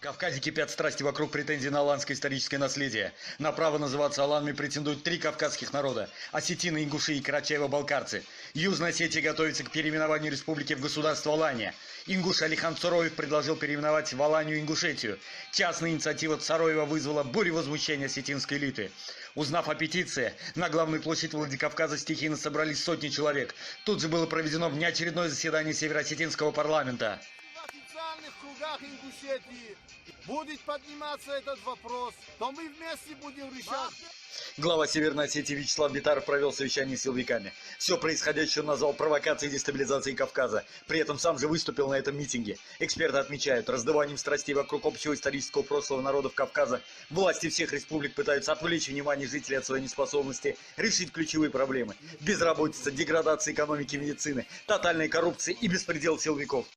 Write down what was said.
В Кавказе кипят страсти вокруг претензий на аланское историческое наследие. На право называться аланами претендуют 3 кавказских народа – осетины, ингуши и карачаево-балкарцы. Южная Осетия готовится к переименованию республики в государство Алания. Ингуш Алихан Цороев предложил переименовать в Аланию Ингушетию. Частная инициатива Цороева вызвала бурю возмущения осетинской элиты. Узнав о петиции, на главную площадь Владикавказа стихийно собрались сотни человек. Тут же было проведено внеочередное заседание Североосетинского парламента. В официальных кругах Ингушетии будет подниматься этот вопрос, то мы вместе будем решать. Глава Северной Осетии Вячеслав Битаров провел совещание с силовиками. Все происходящее он назвал провокацией и дестабилизацией Кавказа. При этом сам же выступил на этом митинге. Эксперты отмечают, раздуванием страстей вокруг общего исторического прошлого народов Кавказа власти всех республик пытаются отвлечь внимание жителей от своей неспособности решить ключевые проблемы. Безработица, деградация экономики и медицины, тотальная коррупция и беспредел силовиков.